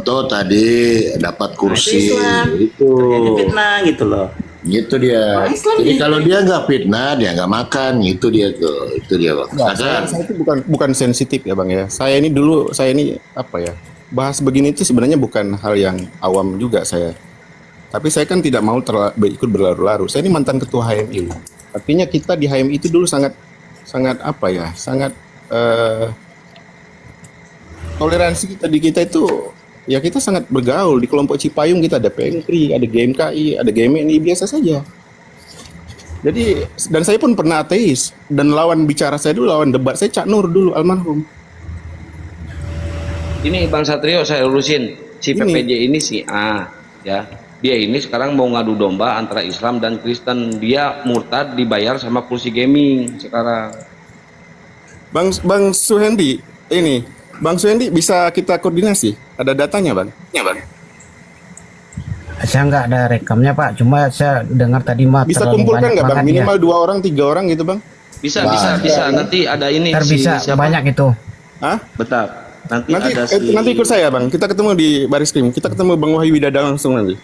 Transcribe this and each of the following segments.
foto tadi dapat Nah, itu kursi Islam. itu. Terjadi fitnah gitu loh. Gitu dia. Nah, Islam Jadi gitu. kalau dia nggak fitnah, dia nggak makan. Gitu dia tuh. Itu dia bang. Enggak, Sadar. saya itu bukan sensitif ya bang ya. Saya ini apa ya? Bahas begini itu sebenarnya bukan hal yang awam juga saya. Tapi saya kan tidak mau ikut berlarut-larut. Saya ini mantan ketua HMI. Artinya kita di HMI itu dulu sangat apa ya? Sangat toleransi kita di kita itu ya kita sangat bergaul di kelompok Cipayung. Kita ada PNKRI, ada GMKI, ada GMNI, biasa saja. Jadi dan saya pun pernah ateis dan lawan bicara saya dulu, lawan debat saya Cak Nur dulu almarhum. Ini Bang Satrio saya urusin si Ini. PPJ ini si A ya. Dia ini sekarang mau ngadu domba antara Islam dan Kristen. Dia murtad dibayar sama kursi gaming sekarang. Bang Suhendi, ini Bang Suhendi bisa kita koordinasi? Ada datanya bang? Ya bang. Saya nggak ada rekamnya Pak, cuma saya dengar tadi mah Bisa terlalu kumpulkan banyak nggak bang? banget ya. Minimal 2 orang, 3 orang gitu bang? Bisa Wah. bisa nanti ada ini Ntar si bisa siapa? banyak itu. Hah? Betul. Nanti Nanti ada si nanti ikut saya bang. Kita ketemu di Baris Krim. Kita ketemu Bang Wahyu Widada langsung nanti.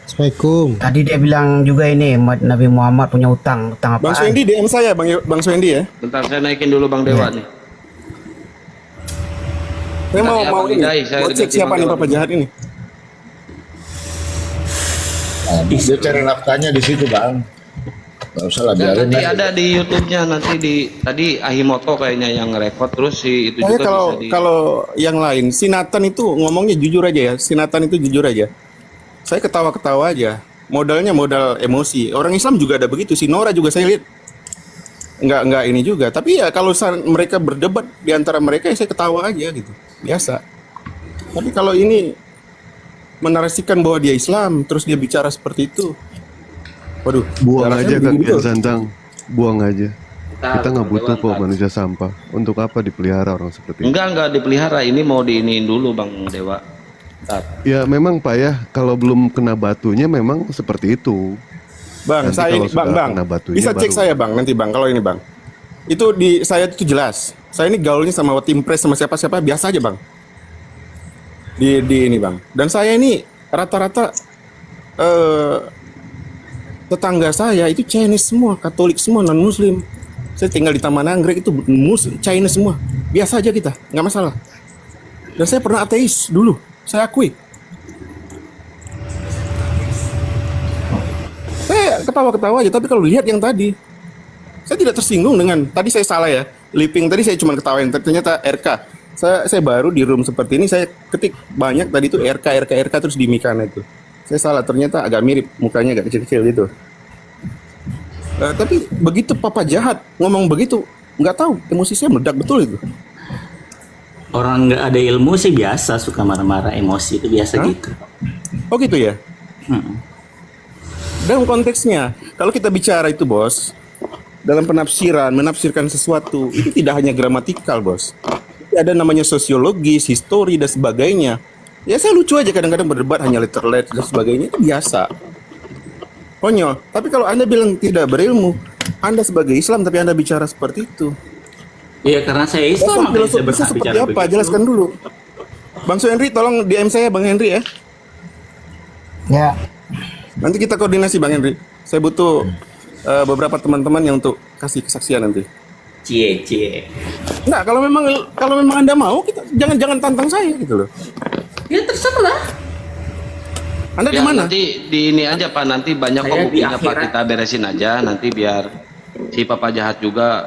Assalamualaikum. Tadi dia bilang juga ini Nabi Muhammad punya utang Bang apaan? Suhendi DM saya Bang Suhendi ya. Bentar saya naikin dulu Bang Dewa nih. Saya Bentar mau ya, mau Bang ini. Idai, saya Mau cek ganti siapa Bang nih Dewa Papa dulu. Jahat ini. Nah, dia cari nafkahnya di situ bang. Nggak usah lah Dan biarin. nanti aja. ada di YouTube-nya nanti tadi Ahimoto kayaknya yang record terus si itu Saya juga kalau bisa di kalau yang lain, si Nathan itu ngomongnya jujur aja ya. Si Nathan itu jujur aja. Saya ketawa-ketawa aja. Modalnya modal emosi. Orang Islam juga ada begitu. Si Nora juga saya lihat nggak ini juga. Tapi ya kalau mereka berdebat di antara mereka, ya saya ketawa aja gitu. Biasa. Tapi kalau ini menarasikan bahwa dia Islam, terus dia bicara seperti itu, waduh. Buang darahnya aja begini Kang Kian tuh. Santang, buang aja. Ntar, Kita nggak Bang butuh Dewa, kok ntar. manusia sampah. Untuk apa dipelihara orang seperti itu? Enggak dipelihara, ini mau diiniin dulu Bang Dewa. Ntar. Ya memang Pak ya, kalau belum kena batunya memang seperti itu. Bang, Nanti saya kalau bang, sudah bang, kena batunya bisa cek baru. saya bang, nanti bang. Kalau ini bang, itu di saya itu jelas. Saya ini gaulnya sama tim pres sama siapa-siapa biasa aja bang. Di ini bang. Dan saya ini rata-rata tetangga saya itu Chinese semua, Katolik semua, non Muslim. Saya tinggal di Taman Anggrek itu Chinese semua. Biasa aja kita, nggak masalah. Dan saya pernah ateis dulu, saya akui. Saya ketawa-ketawa aja, tapi kalau lihat yang tadi, saya tidak tersinggung dengan, tadi saya salah ya, Liping tadi saya cuma ketawain, ternyata RK. Saya baru di room seperti ini, saya ketik banyak tadi itu RK terus di Mikana itu. Saya salah, ternyata agak mirip, mukanya agak kecil-kecil gitu. Tapi begitu Papa Jahat ngomong begitu, nggak tahu, emosi saya meledak betul itu. Orang nggak ada ilmu sih biasa suka marah-marah, emosi itu biasa Hah? gitu. Oh gitu ya? Hmm. Dalam konteksnya, kalau kita bicara itu bos, dalam penafsiran, menafsirkan sesuatu, itu tidak hanya gramatikal bos. Tapi ada namanya sosiologis, histori, dan sebagainya. Ya saya lucu aja kadang-kadang berdebat hanya literate dan sebagainya, itu biasa. Konyol. Tapi kalau Anda bilang tidak berilmu, Anda sebagai Islam tapi Anda bicara seperti itu. Iya karena saya Islam makanya saya Filosofisnya berhak seperti bicara apa? begitu. Jelaskan dulu. Bang Henry, tolong DM saya Bang Henry ya. Ya, Nanti kita koordinasi Bang Henry. Saya butuh beberapa teman-teman yang untuk kasih kesaksian nanti. Cie. Nah, kalau memang Anda mau, kita jangan tantang saya gitu loh. Ya terserah. Anda di Ya mana? nanti di ini aja Pak, nanti banyak kok Saya di buktinya Pak, akhirat. kita beresin aja nanti biar si Papa Jahat juga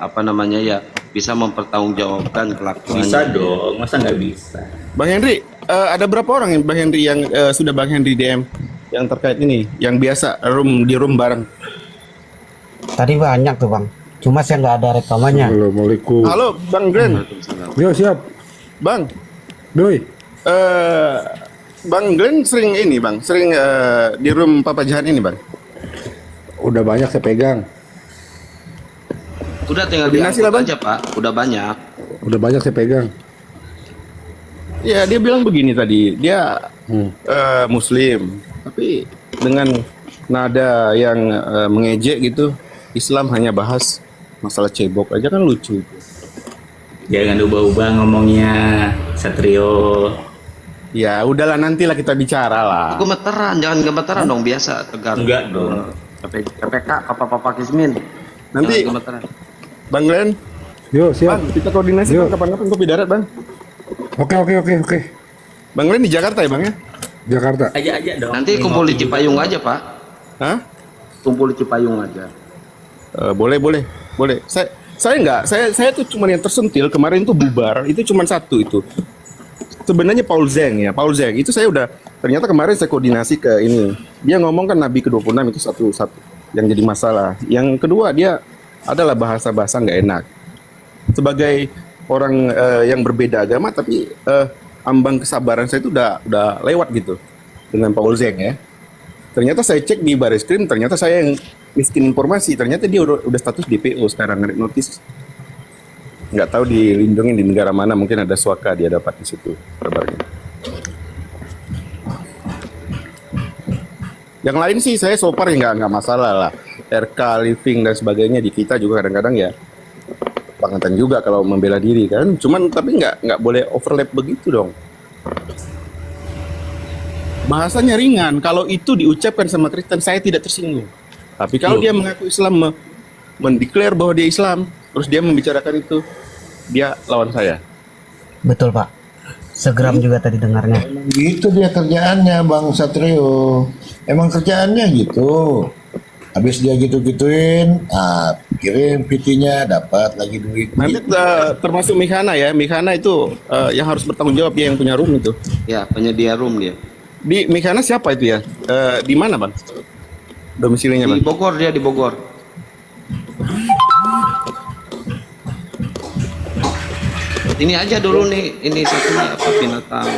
apa namanya ya bisa mempertanggungjawabkan kelakuannya. Bisa dong, masa nggak bisa? Bang Henry, ada berapa orang yang Bang Henry yang sudah Bang Henry DM yang terkait ini, yang biasa di room bareng? tadi banyak tuh Bang. Cuma saya nggak ada rekamannya. Assalamualaikum. Halo, Bang Glenn. Yo siap. Bang, Doi. Bang Glenn sering ini, Bang, sering di room Papa Jahat ini, Bang. Udah banyak saya pegang. Udah tinggal Koordinasi lah, diangkut Bang. aja Pak, udah banyak. Udah banyak saya pegang. Ya, dia bilang begini tadi, dia Muslim, tapi dengan nada yang mengejek gitu, Islam hanya bahas masalah cebok aja kan lucu. Jangan ubah-ubah ngomongnya, Satrio. Ya udahlah, nantilah kita bicara lah. Gemeteran, jangan gemeteran dong, biasa tegar. Enggak dong. PPK, Papa Kismin. Nanti Jangan gemeteran. Bang Glenn, Yo, siap. Bang, kita koordinasi Yuk. Bang, kapan-kapan kopi darat Bang. Oke. Bang Glenn di Jakarta ya Bang ya? Jakarta. Aja dong. Nanti kumpul di Cipayung aja, Pak. Hah? Kumpul di Cipayung aja. Boleh. Saya tuh cuma yang tersentil kemarin tuh bubar, itu cuma satu itu. Sebenarnya Paul Zeng itu saya udah, ternyata kemarin saya koordinasi ke ini. Dia ngomong kan Nabi ke-26 itu satu yang jadi masalah. Yang kedua dia adalah bahasa-bahasa nggak enak. Sebagai orang yang berbeda agama, tapi ambang kesabaran saya itu udah lewat gitu dengan Paul Zeng ya. Ternyata saya cek di Bareskrim, ternyata saya yang miskin informasi. Ternyata dia udah status DPO sekarang, red notice. Nggak tahu dilindungi di negara mana, mungkin ada suaka dia dapat di situ kabarnya. Yang lain sih saya so far ya nggak masalah lah. RK, living dan sebagainya di kita juga kadang-kadang ya bangetan juga kalau membela diri kan. Cuman tapi nggak boleh overlap begitu dong. Bahasanya ringan. Kalau itu diucapkan sama Kristen saya tidak tersinggung. Tapi kalau dia mengaku Islam, mendeklar bahwa dia Islam, terus dia membicarakan itu, dia lawan saya. Betul Pak. Segeram juga tadi dengarnya. Emang gitu dia kerjaannya Bang Satrio. Emang kerjaannya gitu. Habis dia gitu-gituin, kirim PT-nya, dapat lagi duit. Nanti termasuk Mihana ya. Mihana itu yang harus bertanggung jawab, dia yang punya room itu. Ya, penyedia room dia. Di Mihana siapa itu ya? Di mana Bang? Domisilinya Di Bang? Bogor, dia di Bogor. Ini aja dulu nih, ini satunya apa, binatang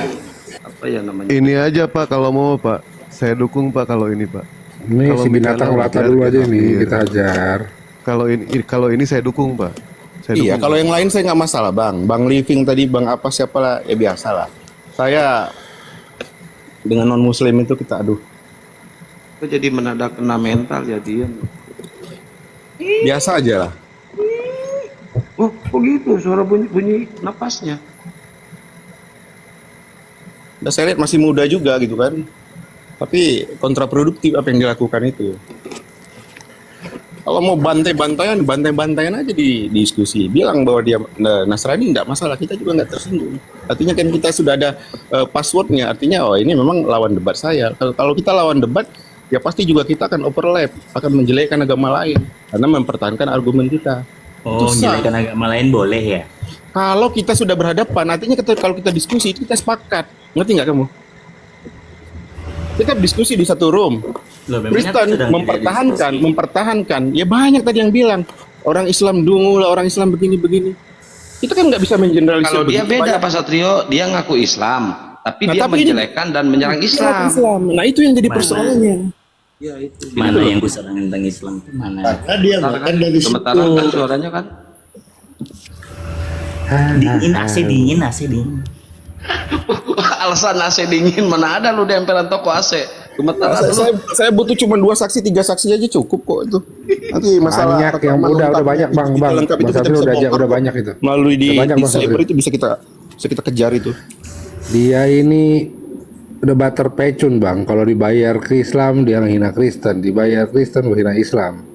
apa ya namanya? Ini aja Pak kalau mau Pak. Saya dukung Pak kalau ini Pak. Ini Kalau si binatang Mihana melata wajar, dulu aja kita nih, pikir. kita hajar. Kalau ini saya dukung Pak. Saya Iya, dukung. kalau yang lain saya nggak masalah Bang. Bang Living tadi, Bang apa siapa lah, ya biasa lah. Saya dengan non Muslim itu kita aduh Kok jadi menadak kena mental ya dia. biasa aja lah. Oh, kok gitu suara bunyi napasnya. Udah saya lihat masih muda juga gitu kan. Tapi kontraproduktif apa yang dilakukan itu. Kalau mau bantai-bantaian aja di diskusi. Bilang bahwa dia Nasrani enggak masalah, kita juga nggak tersinggung. Artinya kan kita sudah ada passwordnya, artinya oh ini memang lawan debat saya. Kalau kita lawan debat, ya pasti juga kita akan overlap, akan menjelekkan agama lain karena mempertahankan argumen kita. Oh, Itu sah. menjelekan agama lain boleh ya? Kalau kita sudah berhadapan, artinya kalau kita diskusi itu kita sepakat. Ngerti nggak kamu? Kita diskusi di satu room. Loh, memangnya Kristen sedang tidak diskusi. mempertahankan. Ya banyak tadi yang bilang orang Islam dungu lah, orang Islam begini-begini. Kita kan nggak bisa mengeneralisir. Kalau dia begitu beda banyak. Pak Satrio, dia ngaku Islam, tapi Nah, dia tapi ini- menjelekan dan menyerang Islam. Nah itu yang jadi Mana? persoalannya. Ya itu. Mana yang kuserang tentang Islam itu mana? Karena dia nggak kan dari situ. Sementara kan suaranya kan Dingin, AC dingin. alasan AC dingin, mana ada lu di emperan toko AC. Gemeteran lu. Saya butuh cuma 2 saksi, 3 saksi aja cukup kok itu. Nanti masalah Banyak yang rekaman udah lengkap, banyak Bang, itu Bang. lengkap, itu Bang kita Satrio bisa udah bongkar banyak itu. melalui di Udah banyak, Bang cyber Satrio. itu bisa kita kejar itu. Dia ini debater pecun Bang. Kalau dibayar ke Islam dia menghina Kristen, dibayar Kristen menghina Islam.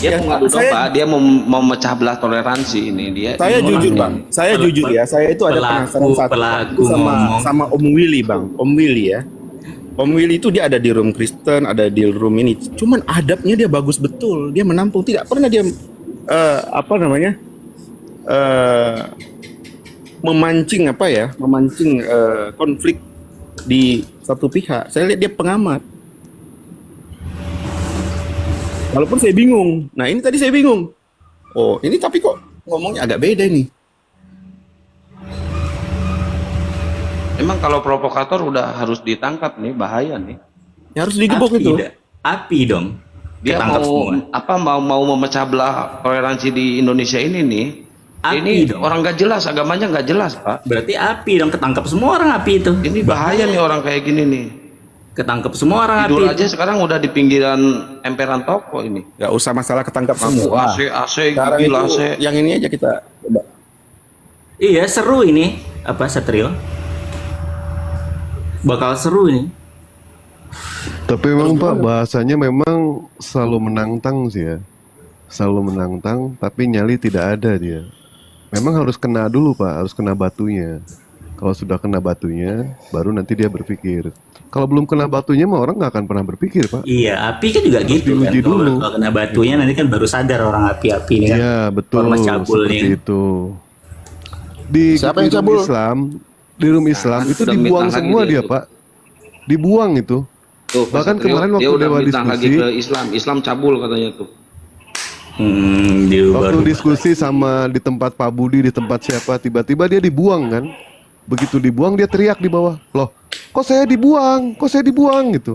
Dia mau ngadu saya- domba, dia mau memecah belah toleransi ini dia. Saya ini jujur orang- Bang, saya jujur ya, saya itu ada penasaran satu pelaku sama ngomong. sama Om Willy Bang, Om Willy ya. Om Willy itu dia ada di room Kristen, ada di room ini. Cuman adabnya dia bagus betul, dia menampung, tidak pernah dia memancing konflik di satu pihak. Saya lihat dia pengamat. Walaupun saya bingung. Nah ini tadi saya bingung. Oh ini tapi kok ngomongnya agak beda nih. Emang kalau provokator udah harus ditangkap nih, bahaya nih. Ya harus digebuk itu. Api dong. Dia Ketangkap semua. mau memecah belah toleransi di Indonesia ini nih. Api Ini dong. orang gak jelas, agamanya nggak jelas Pak. Berarti api dong, ketangkap semua orang api itu. Ini bahaya nih orang kayak gini nih. Ketangkap semua orang Tidur api. aja sekarang udah di pinggiran emperan toko ini. Gak usah masalah ketangkap Ngaku semua. AC, Sekarang gigil itu AC. yang ini aja kita coba. Iya, seru ini. Apa Satrio? bakal seru ini. Tapi memang Pak bahasanya memang selalu menantang sih ya. Selalu menantang tapi nyali tidak ada dia. Memang harus kena dulu Pak, harus kena batunya. Kalau sudah kena batunya, baru nanti dia berpikir. Kalau belum kena batunya mah orang nggak akan pernah berpikir Pak. Iya, api kan juga gitu kan. diuji dulu. Kalau kena batunya nanti kan baru sadar orang api-api ini kan. Iya betul, Ormas cabul seperti nih. itu. Di Siapa yang room cabul? Islam, di room Islam itu udah dibuang mitnah lagi semua dia dia tuh. Pak. Dibuang itu. Tuh, Pak Bahkan Satrio, kemarin dia waktu udah Dewa mitnah lagi diskusi, ke Islam. Islam cabul katanya tuh. waktu Baru diskusi sama di tempat Pak Budi, di tempat siapa, tiba-tiba dia dibuang kan. Begitu dibuang dia teriak di bawah, loh kok saya dibuang, kok saya dibuang gitu.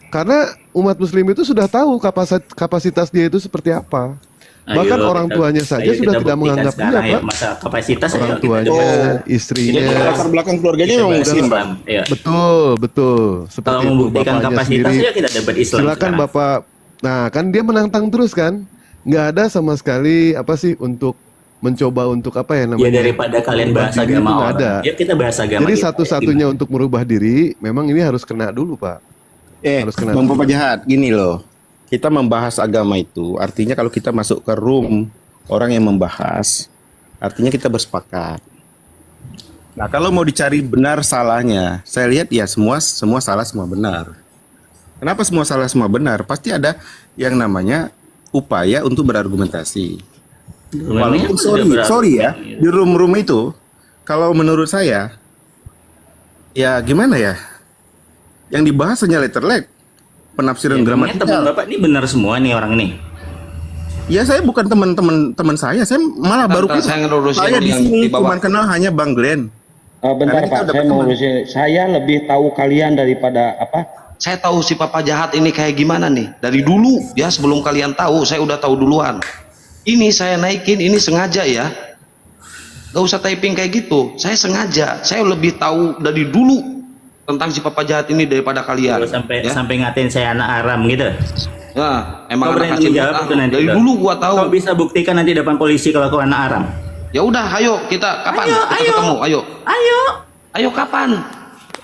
Karena umat muslim itu sudah tahu kapasitas dia itu seperti apa. Bahkan orang tuanya saja sudah tidak menganggap dia Pak. Masalah kapasitas Orang ayo kita tuanya, coba. istrinya. Latar belakang keluarganya memang Kita muslim, bahas Bang. Islam, ya. Betul, betul. Kalau Seperti itu membuktikan bapaknya kapasitas sendiri. ya kita dapat Islam. Silakan sekarang. Bapak. Nah, kan dia menantang terus kan? Nggak ada sama sekali apa sih untuk mencoba untuk apa ya namanya? Ya daripada kalian merubah bahas diri itu agama nggak orang. ada. Ya kita bahas agama. Jadi kita. satu-satunya untuk merubah diri, memang ini harus kena dulu, Pak. Harus kena Bang dulu. Papa Jahat, gini loh. Kita membahas agama itu, artinya kalau kita masuk ke room orang yang membahas, artinya kita bersepakat. Nah, kalau mau dicari benar salahnya, saya lihat ya semua salah, semua benar. Kenapa semua salah, semua benar? Pasti ada yang namanya upaya untuk berargumentasi. Walaupun sorry ya, di room itu, kalau menurut saya, ya gimana ya? Yang dibahas hanya letter leg, penafsiran Memangnya teman gramatikal. Bapak ini benar semua nih orang ini. Ya saya bukan teman saya malah baru Bentar, saya ngelurusin saya di yang sini di bawah. cuma kenal hanya Bang Glenn. Bentar Karena kita Pak, udah saya mau berteman. urusin. Saya lebih tahu kalian daripada apa? Saya tahu si Papa Jahat ini kayak gimana nih. Dari dulu ya, sebelum kalian tahu, saya udah tahu duluan. Ini saya naikin, ini sengaja ya. Gak usah typing kayak gitu. Saya sengaja, saya lebih tahu dari dulu tentang si Papa Jahat ini daripada kalian. Kalau sampai ya. sampai ngatain saya anak haram gitu. Nah, emang Kau anak berani kecil jawab tahu. itu nanti. Dari Bang. dulu gua Kau tahu. bisa buktikan nanti depan polisi kalau kau anak haram. Ya udah, ayo kita kapan kita ketemu? Ayo kapan?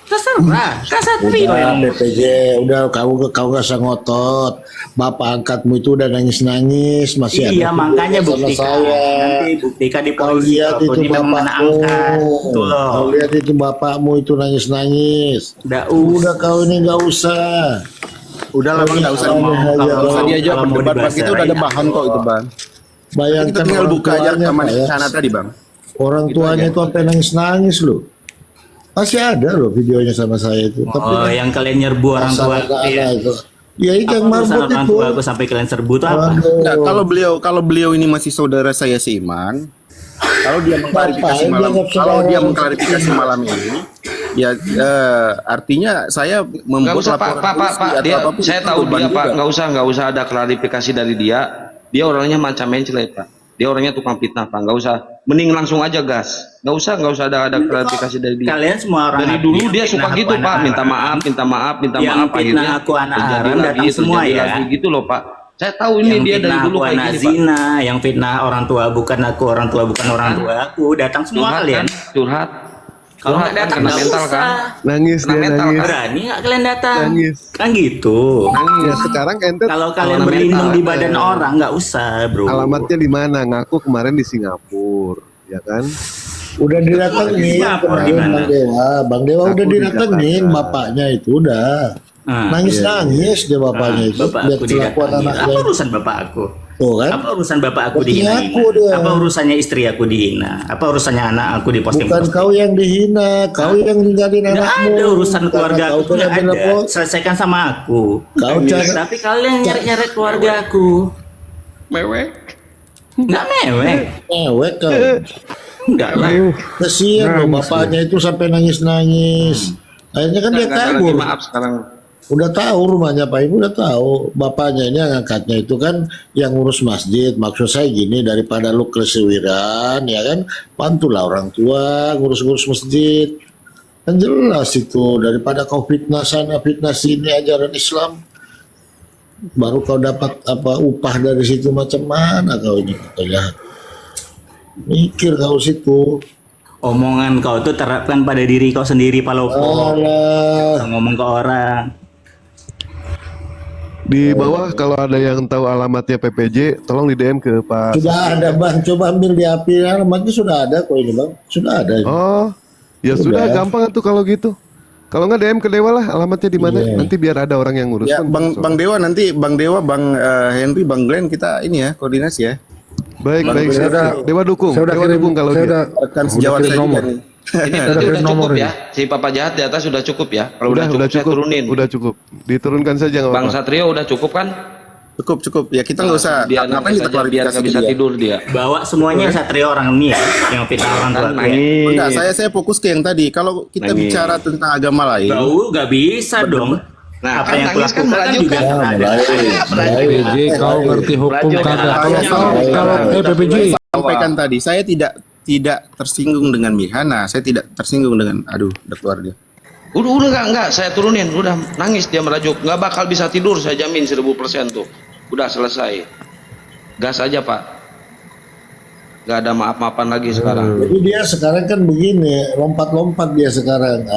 Terserah. Kasatrio Udah yang BPJ, udah kau nggak usah ngotot. Bapak angkatmu itu udah nangis-nangis, masih iya ada makanya sama buktikan. saya. Nanti buktikan di Kau polisi lihat kalau itu dia memang anak bapakmu, angkat. Tuh loh. kau lihat itu bapakmu itu nangis-nangis. Udah kau ini nggak usah. Udahlah Bang, enggak usah Kalau mau- nggak kalau usah mau- diajak kalau mau berdebat Bang. dibahas Kita udah ada lain, bahan kok itu Bang. Kita Bayangkan tinggal orang buka aja tuanya, rekaman Pak, ya. sana tadi Bang. Orang tuanya itu sampai nangis-nangis loh. Masih ada loh videonya sama saya itu. Oh, yang kalian nyerbu orang tua. anak-anak itu. Ya itu Apa yang urusan marbot orang itu. tua aku sampai kalian serbu tuh apa? Aduh. Nah, kalau beliau ini masih saudara saya seiman, kalau dia mengklarifikasi Bapak, malam, dia nggak kalau dia saudara. mengklarifikasi malam ini, ya artinya saya Nggak membuat usah Pak, laporan Pak, polisi atau dia, apapun, saya itu tahu beban dia Pak, juga. nggak usah ada klarifikasi dari dia. Dia orangnya macam mencela Pak. Dia orangnya tukang fitnah Pak, nggak usah. Mending langsung aja gas. Nggak usah ada klarifikasi dari dia. Kalian semua orang Dari Nabi dulu yang dia fitnah suka aku gitu anak Pak, minta haram. maaf, Yang maaf, fitnah aku anak haram datang semua ya. lagi gitu loh Pak. Saya tahu ini Yang dia dari fitnah dulu aku kayak anak gini Pak. zina, yang fitnah orang tua bukan aku, orang tua bukan orang tua aku, datang semua Curhat kalian. kan? Curhat. Kalau Curhat nggak kan datang kena nggak mental usah. kan. Nangis Kena dia mental, nangis. kan? Berani nggak kalian datang? Nangis. Kan gitu. Ya sekarang ente Kalau kalian Kalau berlindung mental, di badan orang nggak usah, bro. alamatnya di mana? Ngaku kemarin di Singapura, ya kan? Udah didatengin Singapura kemarin di mana? Bang Dewa. Bang Dewa Aku udah di didatengin Jakarta. bapaknya itu udah. Ah, Nangis-nangis dia bapaknya itu. bapak Lihat aku kelakuan didatangi. anaknya. Apa urusan bapak aku? Tuh kan. Apa urusan bapak aku Berarti dihina? aku dia. Apa urusannya istri aku dihina? Apa urusannya anak aku diposting? Bukan kau yang dihina, kau yang ninggalin Nggak anakmu. ada urusan Karena keluarga kau aku, nggak benar-benar ada. kok. Selesaikan sama aku. Kau cara Tapi kalian nyari-nyari keluarga aku. Mewek. Nggak mewek. mewek kau. Enggak lah. Kesian loh bapaknya itu sampai nangis-nangis. Akhirnya kan dia Nggak ada lagi kabur. maaf sekarang. Udah tahu rumahnya Pak Ibu, udah tahu. Bapaknya ini yang angkatnya itu kan yang ngurus masjid. Maksud saya gini, daripada lu kesewiran, ya kan, bantulah orang tua ngurus-ngurus masjid. Kan jelas itu, daripada kau fitnah sana, fitnah sini ajaran Islam. Baru kau dapat apa upah dari situ, macam mana kau ini? Kau lihat. Mikir kau situ. Omongan kau tuh terapkan pada diri kau sendiri, Palopo. Alah. Ngomong ke orang. Di bawah kalau ada yang tahu alamatnya PPJ, tolong di DM ke Pak. Sudah ada bang, coba ambil di HP, alamatnya sudah ada kok ini bang, sudah ada. Oh, ya sudah gampang tuh kalau gitu. Kalau nggak DM ke Dewa lah, alamatnya di mana? Iya. Nanti biar ada orang yang ngurus. Ya, Kan Bang Dewa nanti Bang Henry, Bang Glenn kita ini ya koordinasi ya. baik, Bang baik. Dewa Saya, udah- Dewa dukung. Saya udah Dewa kirim, dukung kalau saya dia. udah, Rekan udah sejawat kirim saya nomor. juga nih. Ini Ada berarti udah nomor cukup ini. ya. Si Papa Jahat di atas sudah cukup ya. Kalau Udah saya cukup. turunin. Udah cukup. Diturunkan saja nggak Bang apa-apa. Satrio udah cukup kan? Cukup. Ya kita nggak usah. Biar Ngapain kita saja, biar klarifikasi nggak bisa dia? tidur dia. Bawa semuanya Satrio orang ini ya, yang fitnah orang tua. Ya. Enggak, saya fokus ke yang tadi. Kalau kita bicara tentang agama lain, Bau nggak bisa dong. Nah, Apa kan yang nangis kan kulakukan kan merajuk juga kan? nggak ada. PPJ kau ngerti hukum Lanjut. kagak? Lanjut. Kalau PPJ sampaikan tadi, saya tidak tersinggung dengan Mirhana, saya tidak tersinggung dengan, aduh, udah keluar dia. Udah enggak, saya turunin, udah nangis dia merajuk, nggak bakal bisa tidur, saya jamin 1000% tuh, udah selesai, gas aja Pak, nggak ada maaf-maafan lagi sekarang. Jadi dia sekarang kan begini, lompat-lompat dia sekarang,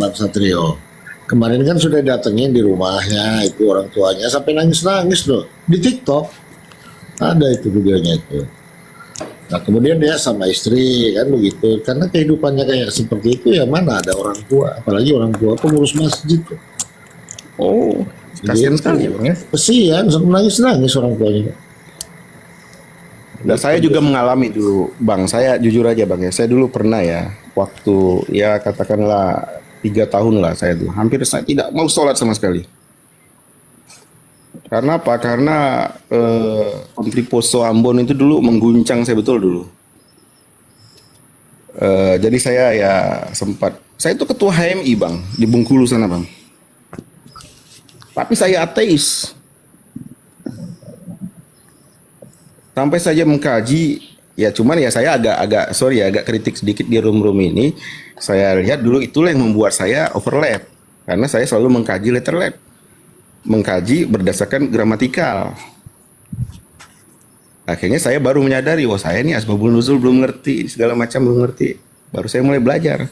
Bang Satrio. Kemarin kan sudah datengin di rumahnya itu orang tuanya sampai nangis-nangis loh di TikTok, ada itu videonya itu. Nah kemudian dia sama istri kan begitu, karena kehidupannya kayak seperti itu ya mana ada orang tua, apalagi orang tua pengurus masjid. Oh, kasihan sekali Bang ya. Kesian, nangis-nangis orang tuanya. Dan saya juga mengalami dulu, Bang. Saya jujur aja, Bang ya. Saya dulu pernah ya, waktu ya katakanlah 3 tahun lah saya tuh. Hampir saya tidak mau sholat sama sekali. Karena apa? Karena konflik Poso Ambon itu dulu mengguncang saya betul dulu. Jadi saya ya sempat. Saya itu ketua HMI, Bang, di Bengkulu sana, Bang. Tapi saya ateis. Sampai saja mengkaji, ya cuman ya saya agak kritik sedikit di room ini. Saya lihat dulu itulah yang membuat saya overlap, karena saya selalu mengkaji letter lab, mengkaji berdasarkan gramatikal. Akhirnya saya baru menyadari, wah saya ini asbabun nuzul belum ngerti, segala macam belum ngerti. Baru saya mulai belajar,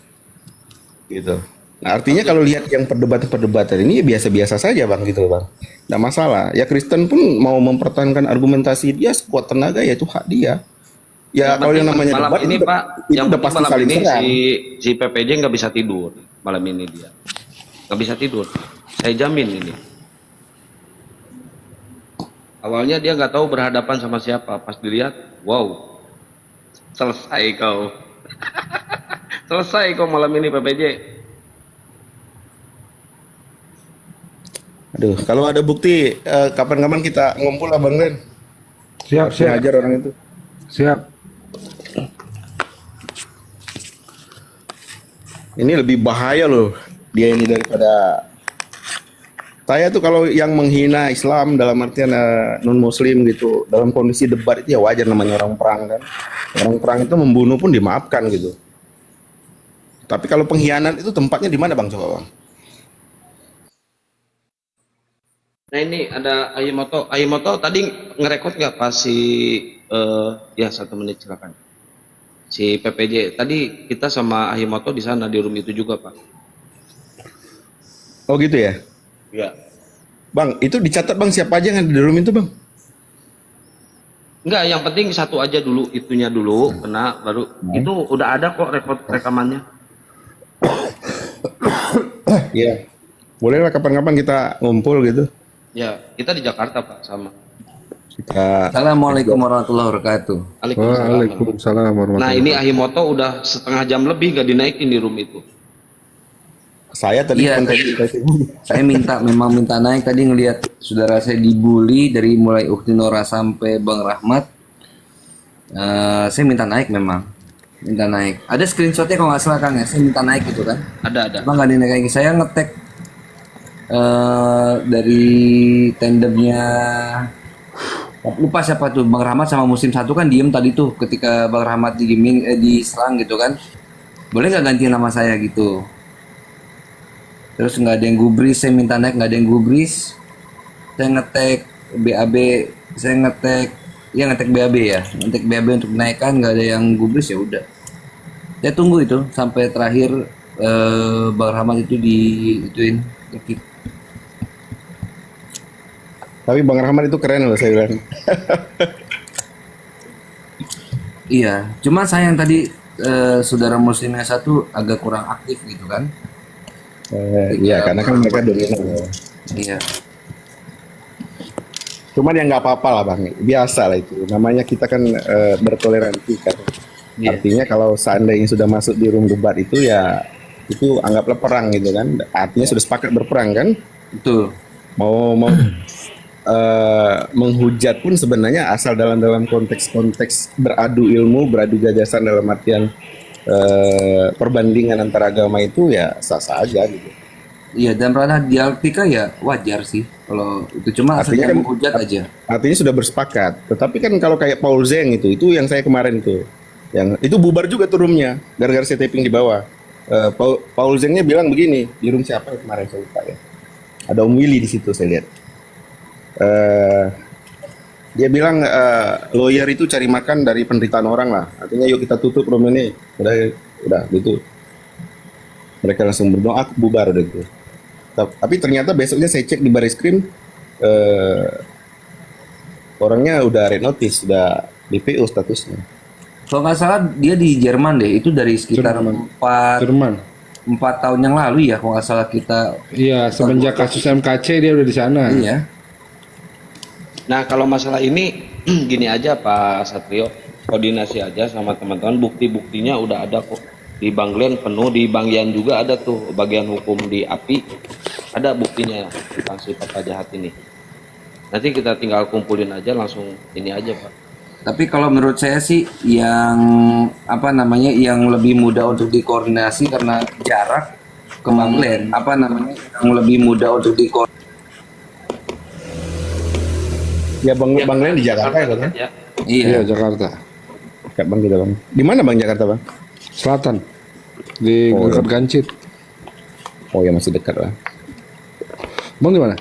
gitu. Nah artinya kalau lihat yang perdebatan ini ya biasa-biasa saja Bang, gitu Bang. Nggak masalah. Ya Kristen pun mau mempertahankan argumentasi dia sekuat tenaga, ya itu hak dia. Ya kalau yang namanya malam debat ini itu, Pak, itu yang udah penting pasti malam saling ini serang. si PPJ nggak bisa tidur malam ini dia, nggak bisa tidur, saya jamin ini. Awalnya dia nggak tahu berhadapan sama siapa, pas dilihat, wow, selesai kau, selesai kau malam ini PPJ. Aduh, kalau ada bukti kapan-kapan kita ngumpul lah Bang Ren. siap. Ngajar orang itu. Siap. Ini lebih bahaya loh dia ini daripada saya tuh. Kalau yang menghina Islam dalam artian non Muslim gitu dalam kondisi debat itu ya wajar, namanya orang perang kan. Orang perang itu membunuh pun dimaafkan gitu. Tapi kalau pengkhianat itu tempatnya di mana Bang, coba Bang? Nah ini ada Ayimoto tadi ngerekod nggak pas si ya 1 menit silakan. Si PPJ tadi kita sama Ayimoto di sana di room itu juga Pak. Oh gitu ya. Iya. Bang, itu dicatat Bang siapa aja yang ada di room itu Bang? Enggak, yang penting satu aja dulu, itunya dulu kena baru itu udah ada kok rekamannya. Iya. Bolehlah kapan-kapan kita ngumpul gitu. Ya kita di Jakarta Pak sama. Kita Assalamualaikum warahmatullahi wabarakatuh. Waalaikumsalam warahmatullahi Nah ini Ayimoto udah setengah jam lebih gak dinaikin di room itu. saya tadi Iya, kontak- Saya memang minta naik tadi ngelihat saudara saya dibully dari mulai Ukti Nora sampai Bang Rahmat. Saya minta naik memang. Minta naik. Ada screenshotnya kalau nggak salah Kang ya. Saya minta naik gitu kan. Ada. Bang nggak dinaikin. Saya ngetek dari tandemnya lupa siapa tuh, Bang Rahmat sama Muslim satu kan diem tadi tuh ketika Bang Rahmat diserang gitu kan. Boleh nggak ganti nama saya gitu? Terus nggak ada yang gubris, saya minta naik nggak ada yang gubris. Saya ngetek BAB, saya ngetek BAB ya, ngetek BAB untuk naikkan nggak ada yang gubris ya udah. Saya tunggu itu sampai terakhir Bang Rahmat itu ituin. Tapi Bang Rahmat itu keren loh saya bilang. Iya, cuma sayang tadi saudara muslimnya satu agak kurang aktif gitu kan. Iya, karena kan mereka dominan. Ya. Iya. Cuman ya nggak apa-apa lah Bang, biasa lah itu. Namanya kita kan bertoleransi kan. Iya. Artinya kalau seandainya sudah masuk di room debat itu ya itu anggaplah perang gitu kan. Artinya sudah sepakat berperang kan. Betul. Mau menghujat pun sebenarnya asal dalam konteks beradu ilmu, beradu gagasan dalam artian perbandingan antara agama itu ya sah-sah aja gitu. Iya, dan ranah dialektika ya wajar sih kalau itu, cuma Artinya asal kan menghujat aja. artinya sudah bersepakat. Tetapi kan kalau kayak Paul Zeng itu yang saya kemarin itu, yang itu bubar juga tuh roomnya gara-gara saya taping di bawah. Paul Zengnya bilang begini di room siapa ya kemarin saya lupa ya. Ada Om Willy di situ saya lihat. Dia bilang lawyer itu cari makan dari penderitaan orang lah. Artinya yuk kita tutup room ini. Udah gitu. Mereka langsung berdoa, aku bubar udah gitu. Tapi ternyata besoknya saya cek di baris krim, orangnya udah red notice, udah DPO statusnya. Kalau nggak salah dia di Jerman deh, itu dari sekitar Jerman. 4 tahun yang lalu ya kalau nggak salah kita. Iya, semenjak kasus MKC dia udah di sana. Iya. Nah, kalau masalah ini gini aja Pak Satrio, koordinasi aja sama teman-teman, bukti-buktinya udah ada kok. Di Bang Glenn penuh, di Bang Yan juga ada tuh bagian hukum di API, ada buktinya tentang si Papa Jahat ini. Nanti kita tinggal kumpulin aja langsung ini aja Pak. Tapi kalau menurut saya sih yang yang lebih mudah untuk dikoordinasi karena jarak ke Bang Glenn, yang lebih mudah untuk dikoordinasi. Ya Bang Glenn di Jakarta ya kan? Ya. Iya, Jakarta. Dekat Bang kita Bang. Di mana Bang Jakarta Bang? Selatan. Di dekat Gancit. Oh ya masih dekat lah. Bang di mana?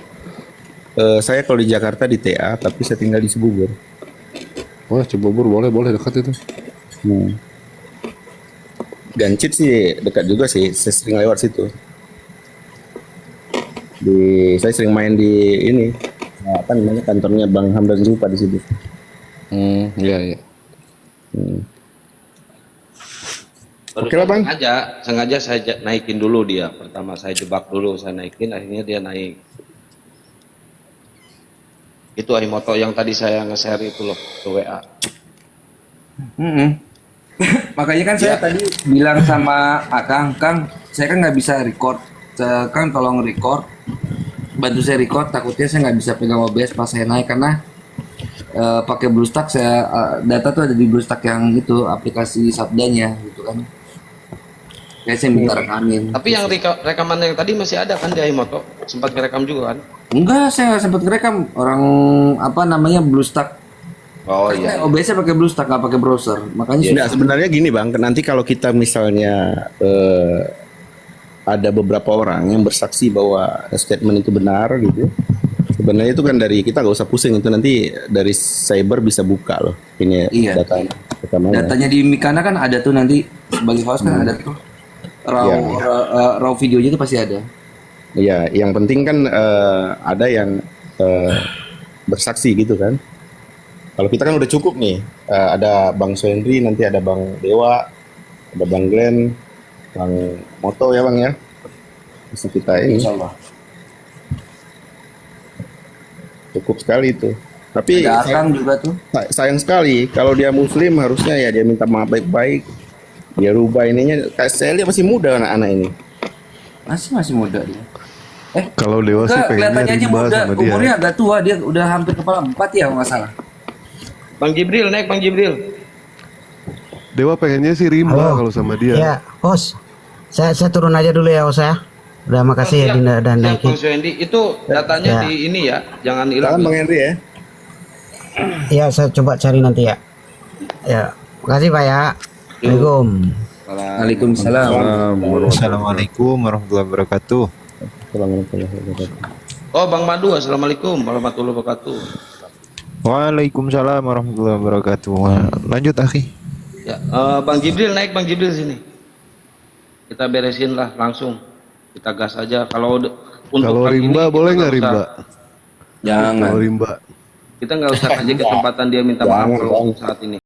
Saya kalau di Jakarta di TA, tapi saya tinggal di Cibubur. Wah, Cibubur boleh dekat itu. Gancit sih dekat juga sih, saya sering lewat situ. Saya sering main di ini, apa namanya kantornya Bang Hamdan Zupa di situ. Iya. Oke lah Bang. Sengaja saya naikin dulu dia. Pertama saya jebak dulu, saya naikin, akhirnya dia naik. Itu Ahimoto yang tadi saya nge-share itu loh ke WA. Makanya kan saya tadi bilang sama Akang, Kang, saya kan nggak bisa record. Kang tolong record, bantu saya record. Takutnya saya nggak bisa pegang OBS pas saya naik karena pakai BlueStack data tuh ada di BlueStack yang itu aplikasi Sabdanya gitu kan. Kayak saya minta rekamin. Tapi yang rekaman yang tadi masih ada kan di Ahimoto? Sempat ngerekam juga kan? Enggak, saya nggak sempat ngerekam. Orang BlueStack. Oh iya. OBS-nya pakai BlueStack, nggak pakai browser. Makanya Nah, sebenarnya gini Bang, nanti kalau kita misalnya ada beberapa orang yang bersaksi bahwa statement itu benar gitu, sebenarnya itu kan dari kita nggak usah pusing, itu nanti dari cyber bisa buka loh ini Iya. Datanya di Mikana kan ada tuh nanti sebagai host kan ada tuh raw videonya itu pasti ada. Iya, yang penting kan ada yang bersaksi gitu kan. Kalau kita kan udah cukup nih, ada Bang Soendri, nanti ada Bang Dewa, ada Bang Glenn, Bang Moto ya Bang ya. Bisa kita ini. Insyaallah. Cukup sekali itu. Tapi Ada Akang juga tuh. sayang sekali kalau dia Muslim harusnya ya dia minta maaf baik-baik. Dia rubah ininya. Saya lihat masih muda anak-anak ini. Masih muda dia. Kalau Dewa sih pengennya Kelihatannya aja rimba muda, sama dia. umurnya agak tua, dia udah hampir kepala 4 ya kalau nggak salah. Bang Jibril, naik Bang Jibril. Dewa pengennya sih rimba kalau sama dia. Ya, Os. Saya turun aja dulu ya, Os ya. Udah makasih ya Dinda dan Siap, Nike. Bang Suendi, itu datanya Ya. di ini ya, jangan hilang. Salam Bang Henry ya. Ya, saya coba cari nanti ya. Ya, makasih Pak ya. Assalamualaikum. Waalaikumsalam. Assalamualaikum warahmatullahi wabarakatuh. Oh, Bang Madu, assalamualaikum warahmatullahi wabarakatuh. Waalaikumsalam warahmatullahi wabarakatuh. Lanjut akhi. Ya, Bang Jibril naik, Bang Jibril sini. Kita beresin lah langsung. Kita gas aja. Untuk Kalau kali rimba ini boleh kita nggak rimba? Jangan. Kalau rimba. kita nggak usah kasih kesempatan dia minta maaf kalau untuk saat ini.